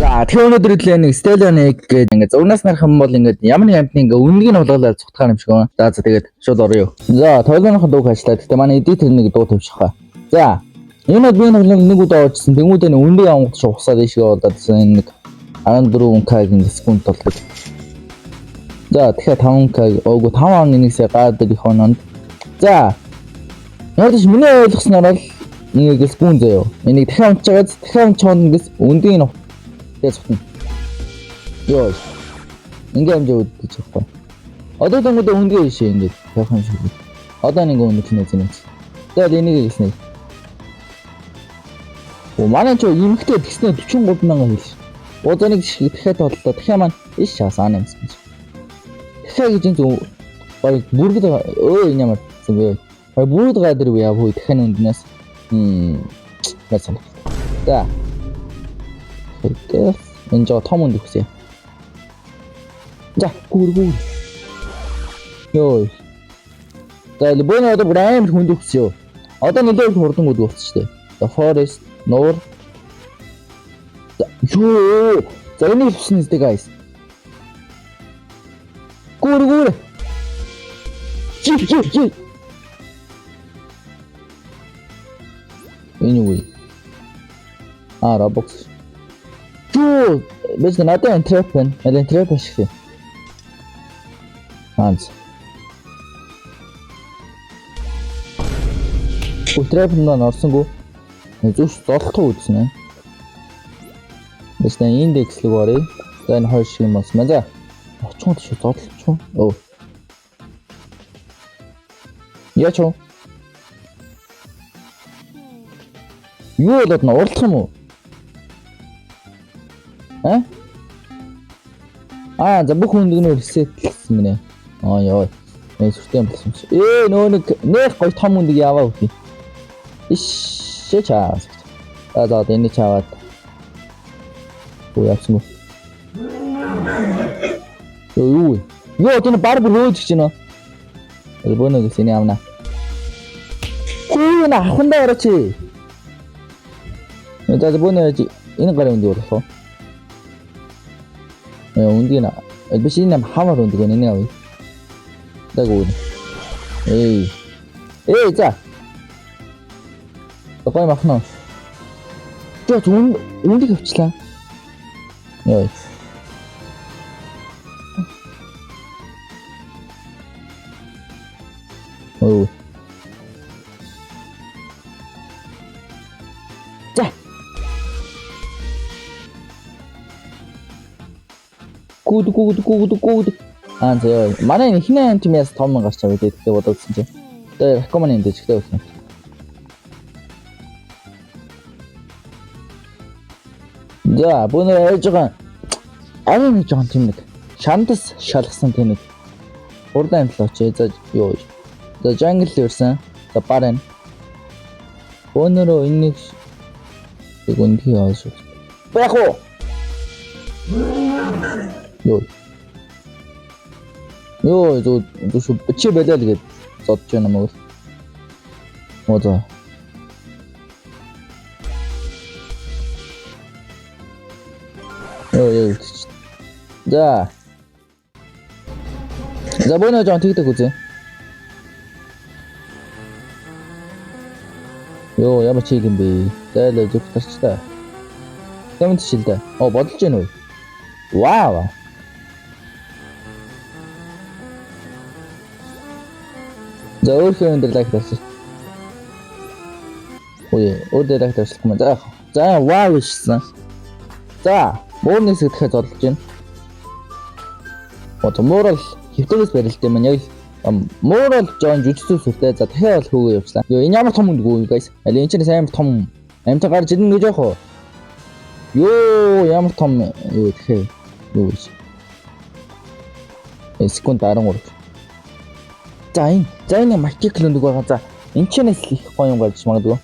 Тэгээ өнөөдөр хэлээ нэг Stellonic гэдэг ингээд зурнаас нарах юм бол ингээд ямар нэг амтны ингээд үннийг нь болоолаа цутгаар юм шиг байна. За тэгээд шууд орё. За тоглооныхоо дууг хачлаа. Гэтэ манай эдитер нэг дуу тавьчих ба. За энэ би нэг удаа очихсан. Тэмүүдэд үннийг авах шугасаад ийшээ болоодсэн энэ нэг 14k-ийн дисконт толгой. За тэгэхээр 5k өөг 5.1-ээс гаадаг их ононд. За яагаад ч миний ойлгосноор бол нэг дисконт заяа. Энийг дахиад унчаад дахиад чонд ингээс үндийг нь тэгээд цутна. Йоо. Ингээ амжаа үүдэж байхгүй. Одоо тэнгууд үндгээ ийшээ ингээд явах юм шиг. Одоо нэг үндэх нэ зэнэ. Тэгээд энийг хэлснэ. Оо манай ч юмхтэй тэгснэ 43,000 хэлсэн. Одоныг дахиад толлоо. Дахиад маань иш шаасаа нэмсэн. Дахиад гэж энэ баг бүргэд өө энэ ямар зүг вэ? Баг бүргэд гадар уу яа хөө дахиад үнднээс байсан. За. Тэгээд энэ жоо том үнд өгсөн. За гүргүү. Йоо. За лбоно одоо брэм хүнд өгсөн. Одоо нэлээд хурдан үд болчихсон шүү дээ. The Forest нуур. Йоо. За энэ хэлсэн үстэй guys. Гүргүү. Чи. Энэ үе. Robux. Чуу, бис надад энтрап байна. Энтрап шиг. Ханц. Энтрап нь орсонгүй. Зүс золтоо үзсэн. Бис индекс л горё. За энэ хоёр шиг юм болсон. За. Очгонд шүү зодлчгүй. Оо. Яач юу? Юу болоод н уралдах юм уу? За бүх үндгнөө ресетлсэн гинэ. Яа. Сүртэй юм болсон. Нөө нэг гой том үндийг яваа үгүй. Иш чаа. За энэ чаваад. Юу яасан бэ? Юу энэ бар бүр өөж гэж байна. Элбоног синий амна. Күүн ахандаа орооч. За элбоног энэ гарын үнд болох. Үндийг биш энэ хамаар үндийг нэ авъя. Дагуу. За. Гой махна. Жоо үндийг авчлаа. Яа. Оо. За. Гуд. За манай хинэн тимээс 5,000 гарч авъя гэдэг бодогдсон чинь. Тэгээ рекоманд энэ дэжигтэй болсон. За бүүнээ ээж байгаа. Арын нэг жоон тийм нэг шандас шалгасан тийм нэг урдан амтлаач. За юу. За jungle ирсэн. За баран. Бүүнээрөө энэ нэг үндхий ааш. Бэх уу. Йоо зү чи бэлэл гээд зодж байна мөн. Модо. Йоо. За. За бүүнээ жоон тэгдэг үзье. Йоо ямар чиг юм бэ? Зайлаа зүг тарчтай. Тэмд шилдэ. Бодолж гэнэ үү? Вау. За өөрөө энэ лайк тавьчих. Өөр лайк тавьчих юм. За вау шсэн. За муурнээс идэхэд зодолж байна. Муурал хөвтгөөс барилттай маань яг муурал жоон жүжигсүү сүртэй. За дахиад хөөгөө явуулсан. Энэ ямар том үндгүү guys. Аль энэ чинь амар том. Амт гарч ирнэ гэж яах вэ? Ямар том юу тэгэхээр юу вэ? Секунд 13. За энэ матик лүндэг байгаа. За энэ ч нэс их гоё юм гарч магадгүй.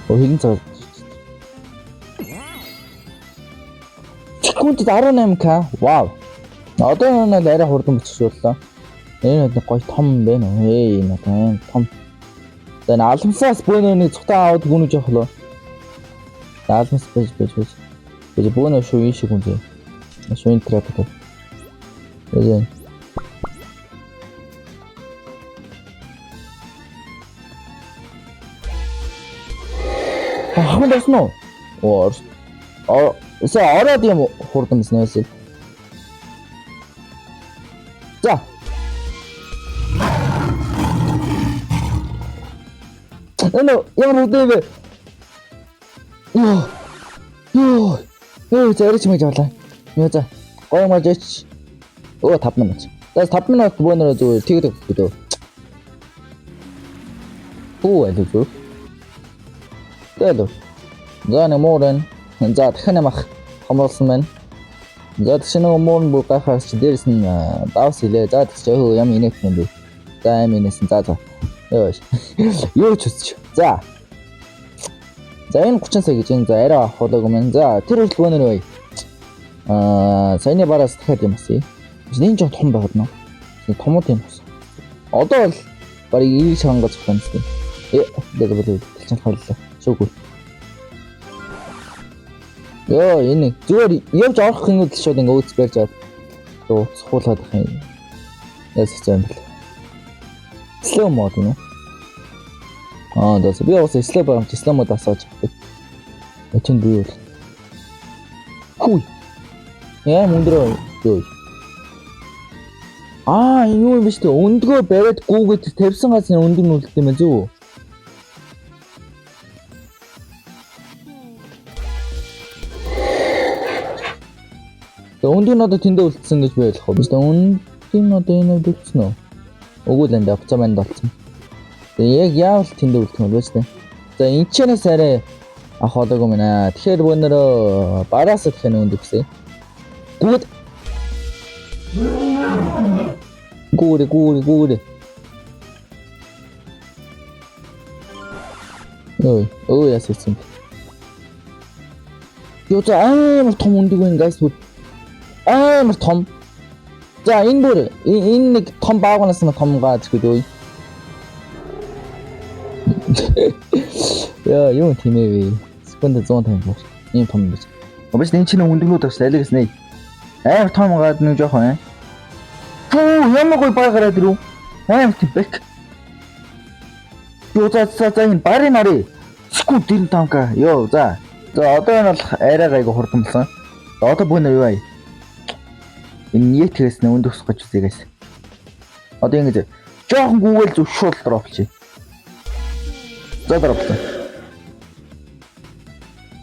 Хин цаг. Секунд 18k. Вау. Одоо энэ арай хурдан болчихлоо. Энэ гоё том байна. Энэ том. За энэ алмсаас бүүнээ цухтаа аваад гүнэж явах лөө. Алмс байж. 이제 뭐는 쇼이시군지. 쇼인 트래프도. 이제 한번 더 했어. 자, 알아야 뭐 호르던 스네스. 자. 너 양으로 되게. Зарич мэж авлаа. Яа за. Гоё мажч. 5 минут. Тэгээс 5 минут бөөнөрөө зүгээр тэгдэг гэдэг. Аль зүг. Тэгэл. За нэг муурын. За дахин амах хомолсон байна. За тэгш нэг муурын бүр гахаас чи дээрс нь давс хэлээ. За тэгш юм инех юм бэ. За юм инесэн за. Юу ч үсч. За. За энэ 30 сая гэж энэ за арай авах удаагүй мэн. За тэр хөдөлгөөнөр бай. Саяны бараас дахиад юм асыг. Энэ ч том байгаад нөө. Томод юм бас. Одоо бол барыг ийг шангаж байгаа юм шиг. Тэгэл чинь хооллоо. Шүүгүй. Йоо энэ зүгээр явж орох юм уу шууд ингээ өөц барьж аваад сухуулаад их юм. Яс хэцүү юм бэл. Slow mode нөө. Да би бас слэп байгаа юм чи слэм мод асууж байгаа. Чин бий бол. Хүй. Яа мөндрөө юу. Юу юм биш үү? Өндгөө бариад гүүгээд тавьсан газ өндөг нь үлдэх юм зү. Өндөг нь одоо тэндээ үлдсэн гэж би ойлгох. Биш өндөг нь одоо энэ үлдсэн үү? Үгүй л энэ авцаа манд болсон. Яг яавал тэндээ үлдэх юм бэ ч тийм. За энэ чэнэс арай авах одоогүй мэнэ. Тэгэхээр бөөнөрөө бараас дахин өндөг гэсэн. Гүүрэ. Ой яс хийсэн. Юу за амар том өндөг байна guys. Амар том. За энэ бүр энэ нэг том баагнаас нь том гааж гэдэг. Яа, юу тийм ээ. Секунд 150 бол. Ийм том юм биш. Обич энэ чинь өндөглүүд бас алигс нэ. Амар том гад нэг жоохон. Ямар гой байгаараа дөрөв. Амар тийм бэк. Юу за энэ барын нари. Скут дин танка. Йоо за. За одоо энэ бол арай гайг хурдан болсон. Одоо бүүнэ юу ай. Энэ нийтээс нэ өндөхс гэж үзьгээс. Одоо ингэж жоохон гүүгээл зүг шууд дропчих. За дропсон.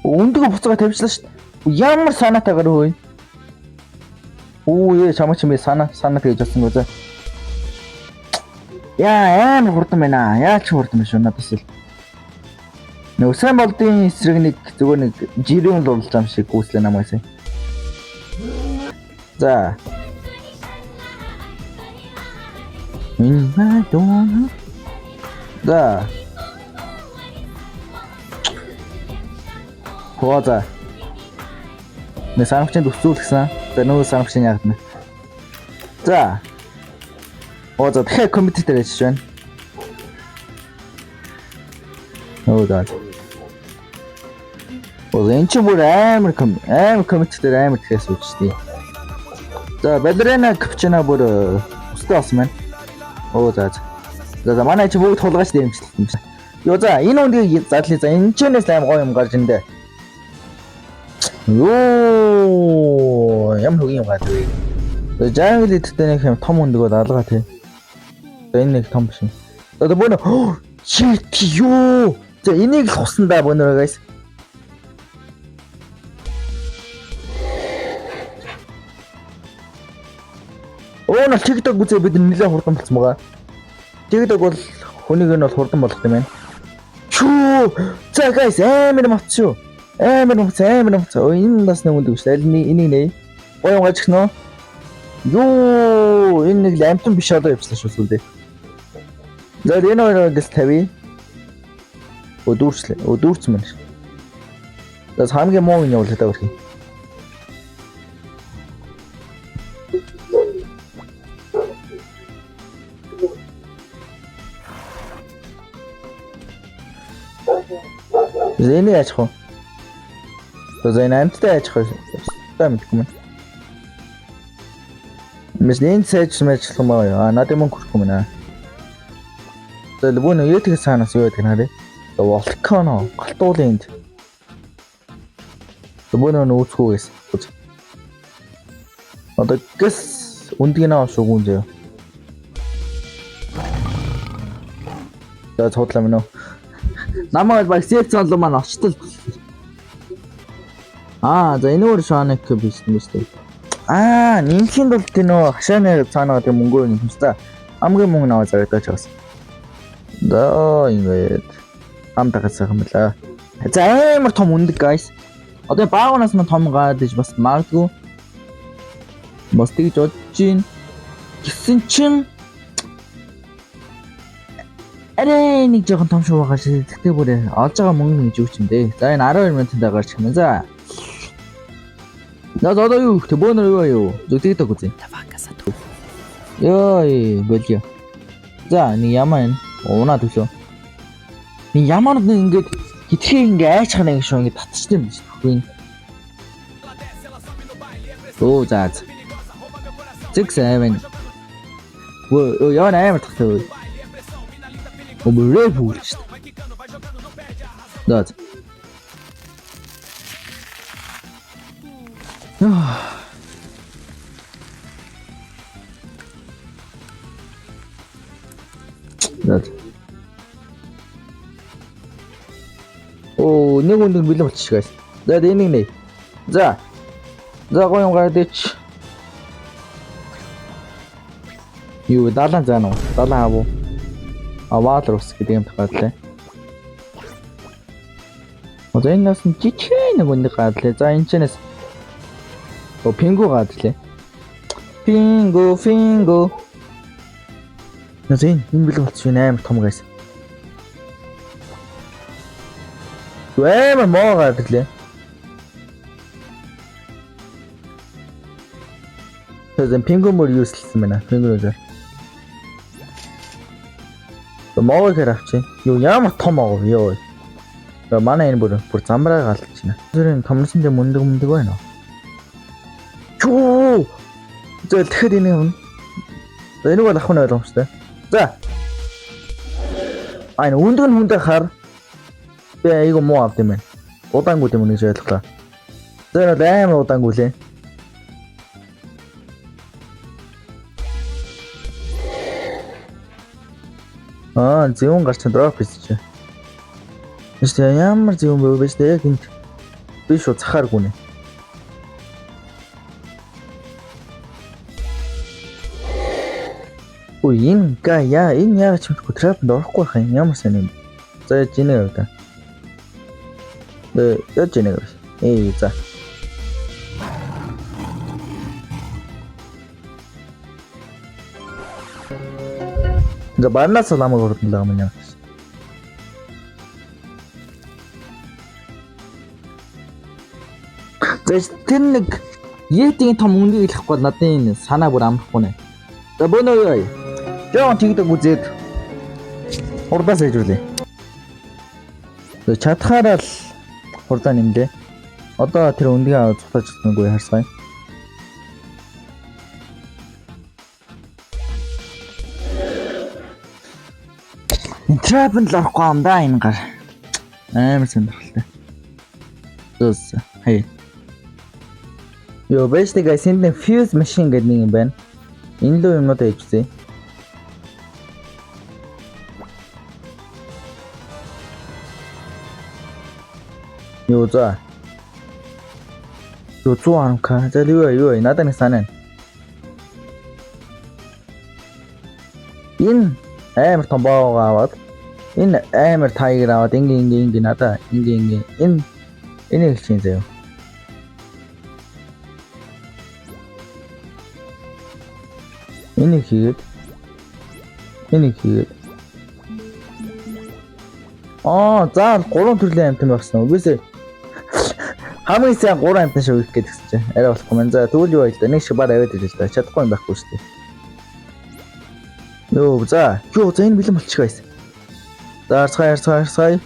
Өндгөө буцаага тавьчлаа шүү дээ. Ямар санаатайгаар хөөе. Чамаа чи санаа тэгж болсон гоо за. Яа амар хурдан байна. Яач хурдан биш надаас л. Нэг сайн болдын эсрэг нэг зүгээр нэг жирийн л болж байгаа юм шиг гүйцлээ намайг. За. За. Хөөе. Нэг санамжинд өсвүүлсэн. За нөгөө санамжийн ягдана. За. За дахиад компьютер дээр ажиллаж байна. За. Энэ ч бүр амар компьютер дээр амар тэхээс үүсчихдээ. За балерина капчина бүр өстэй болсон байна. За манай чи бүгд тулгаач дэмжлэлт юм шиг. Йоо за энэ үндийг задлаа. За энэ чэнэс аим гоё юм гарч индэ. Ямар хөгийн юм гадаг вэ? Жангл эдтэй нэг юм том өндөгөө алгаа тий. За энэ нэг том биш юм. За бөөнө shit ёо. За энийг л хусан да бөөнөрөө guys. Нэг TikTok үзээ бид нэлээд хурдан болсон байгаа. TikTok бол хүнийг нь бол хурдан болгох юм байна. Чүү. За guys амар мовц шүү. Амар мовц. Энэ нас нэг үндэг шүү. Аль энийг нэ. Гоё гаж гэнэ. Ёо энэ нэг амтан биш одоо явчихлаа шүү сүлдээ. За энэ хоёр дэс 50. Өдөрцөн байна. За хамгийн муу юм явуулаад байгаа хэрэг. Зэний яах вэ? За энэ амттай ажих та мэдгүй юм. Мэс энэ сайж мэжлэх юм аа. Надад мөн хүрэх юм аа. За лүбүн яатыг саанаас юу гэдэг нэрээ. Волкано галтуулын энд. Лүбүн нөөцгүйгээс. Одоо гэс үндгийн авах шугуун зөө. За цуудлаа минь үү. Намайг баг секцон руу маань очтол. За энэ өөр шаанак биш юм шүү дээ. Нинхийн бол тийм нөө хашааны цаанаа тийм мөнгөө юм шүү дээ. Хамгийн мөнгө наваа зарагдаж байгаас. Да ингээд амтагаас юм байна. За амар том үндэг guys. Одоо баагнаас нь том гадаж бас магадгүй. Бас тэгж бодож чинь гисэн чинь арай нэг жоохон том шүү байгаа шээ. Тэгтээ бүр олж байгаа мөнгө гэж юу ч юм дээ. За энэ 12 минутанд гарч ирэх юм. За. Одоо юу гэх бөөнөр юу? Зүгтийгдэг үзье. Ёй, болио. За, нэг ямаа энэ. Унаа төглөө. Нэг ямаанууд нэг ингээд хитрхээ ингээ айчхана ингэ шүү ингээ татчихсан юм шүү. За. Зэг сайвэн. Яа амар тахтай. Обрээ бүлч. За. Нэг өндөр бэлэн болчих guys. За энийг нэ. За гоё юм гадаач. Юу далан заана уу? Далан авуу. Аваадрус гэдэг юм тахаалаа. Одоо энэ нас нь жижиг нэг өндөр гадлаа. За энэ чэнэс пингу гадлаа. Пингу. Назин энэ бэлэн болчих амар том guys. Амар моо гадлаа. Тэзэн пингу мөр юуслсан байна. Пингугаар. Моо гэрэвч юу ямар том аа ёо. Манай энэ бүр замбраа галчихна. Тэр томносон дэ мундаг байна. Чуу. За тэгэхээр энэ юм. Энэ бол ах нь ойлгомжтой. За. Энэ өндөр нь хүндэ хар. Би айгу муу авд юм байна. Удаангууд юм гэж ойлголоо. Тэр амар удаангуу лээ. Зөвөн гарч дроп хийчих. Эсвэл ямар зөвөн бэ биш дээ яг энд. Би шууд цахааргүй нэ. Энэ энэ яг ч мэдгүй трапд орохгүй байх юм ямар сайн юм. За яаж ийнэ вэ та? Яаж ийнэ вэ? За. За барнаас ламаг ордонлоо юм яа. За тэр нэг Йетийн том үнгийг хэлэхгүй бол надад энэ санаа бүр амрахгүй нэ. За бөнөө юу? Жон тэгдэг үзээд хурдаас ээжүүлээ. Чадхаараа л хурдаа нэмлээ. Одоо тэр үндгийг аваад цухтаж чаднаггүй харсгай. Трапэн л орохгүй юм да энэ гар. Амар сонирхолтой. Зөөс хай. Yo basically guys энэ fuse machine гэдэг нэг юм байна. Энэ л юмнууд ээж үзье. Yo за. Yo 110k. За юу надад нэг санаа. Энэ амар том баага аваад энэ амар тайгер аваад ингээ надаа ингээ энэ хэлчихин заяа. Энийг хийгээд за 3 төрлийн амтан багсан. Үгүйсээ хамгийн сайн 3 амтан шиг их гэдгсэн чинь арай болохгүй маань. За тэгвэл юу байл да. Нэг шиг баар аваад ирэл та. Чадахгүй юм байхгүй шүү дээ. Йоо за энэ бэлэн болчих guys. За харцгаая.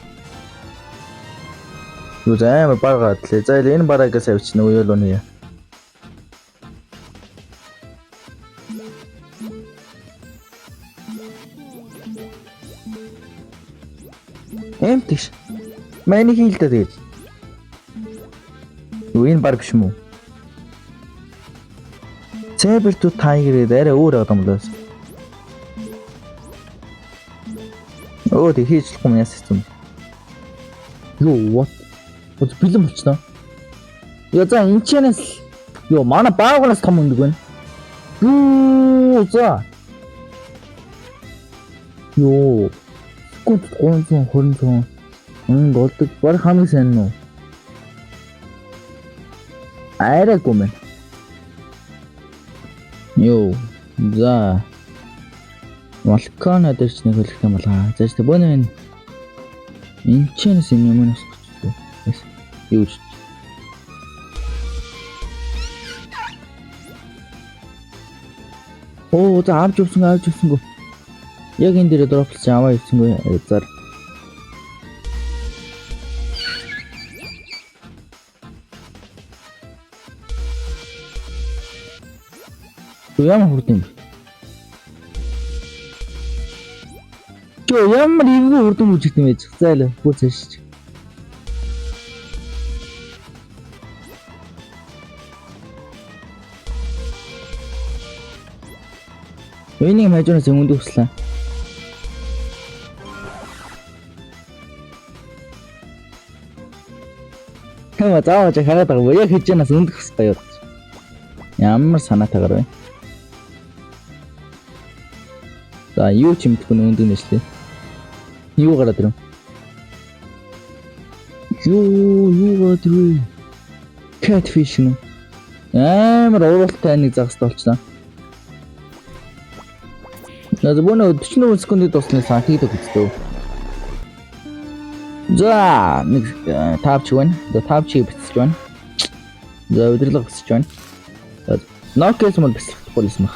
Юу амар баргаад лээ. За энэ бараагаас авчна уу юу нэ. Эмтиш. Мэний хийлдэ тэгээд. Юу энэ бар биш юм уу? Saber to Tiger дээр өөр юм лээс. Оо тэг хийж болохгүй юм яасан. Юу what? What бэлэн болчихно. Яа за энэ чэнэс юу манай баагнаас том өндөг байна. Юу за. Юу. Гүт 320 болдог баг хамгийн сайн нь. Айраагүй мэн. Юу. За. Малкана дэрч нэг хэлэх юм байна. За чи бонэ энэ чэнэс юм юмнаас болчихсон. Юу ч. Оо за авч явсангүй. Яг энэ дээр дроплсан аваа явсангүй. Зар. Ямар хурд юм бэ? Ямар ийм хурд юм үжигт юм бэ? Зайлаа. Бүцэж. Энийг хажуунаас өмнөд өслөө. Хэмээ заавал хараад байгаа. Яг хажуунаас өмнөд өслөө юу? Ямар санаатайгаар вэ? За юу ч юмдгүй өндөг нэшлээ. Юу гараад ирв? Юу гараад ирв? Catfish нь. Амар уралтай нэг загстай болчихлоо. Надад боноо 44 секундэд дуснаа санхийг өгчдөө. За нэг тавч байна. За тавчийг бичиж байна. За өдөрлөг бичиж байна. Нокес мод бэлтгэхгүй юм байна.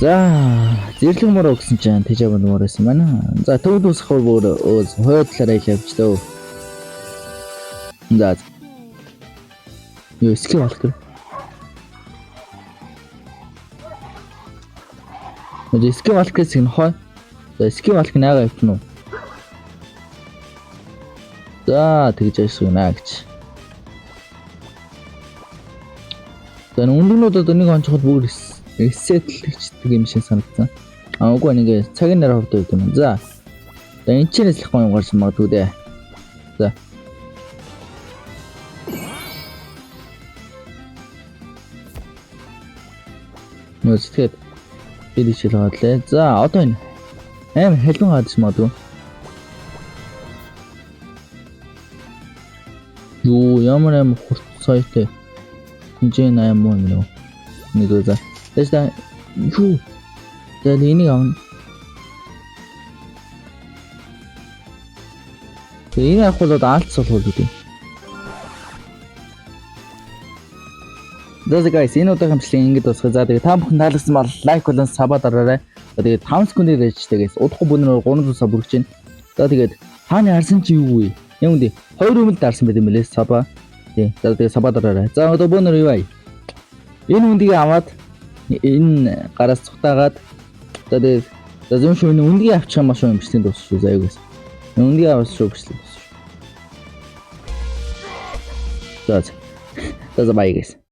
За зэрлэг мороо гэсэн чинь тэжэв мороо байсан байна. За төвд усах бүр хойдлаараа явчихлаа. За. Юу скил болох вэ? Скил болох гэсэн хой. За скил болох наагаа явчихна уу? За тэгж яшгүнаа гэж. За үнднүүдд нэг онцгод бүр эсэтлэгчдэг юм шиг санагдсан. Үгүй нэг цагийн дараа хурд өгдөг юм. За. За энэ ч нэслэх юм гарч магадгүй дээ. За. Нүцгээд идэж хэлгаадлаа. За одоо энэ аим хэлбэн гадаж магадгүй. Юу ямар аим хурц саятай. Хинжээ 8 мөн нөө. Нэг үзээ. Тэстэ юу. За энийг авна. Энэ ахуулаад алдсан болох үү? За guys энэ удаагийн бичлэг ингэж дуусгая. За тэгээ та бүхэн таалагдсан бол лайк болон саба дараарай. За тэгээ 5 секундээр дэжтэйгээс удахгүй бүнээр 300 саб хүрч байна. За тэгээд тааны харсан чи юу вэ? Юм дээ 2 өмөл дарсан байт юм лээ саба. Тий. За тэгээ саба дараарай. За одоо бүнээр юу вэ? Энэ үндийг аваад энэ гараас цухтаагаад за тэгээд за зөв шүү энэ үндийг авчих юм маш юм бичлэг дуусчих шүү. За юу гэсэн. Үндийг авах шүү бичлэг дуусчих. За. За бай guys.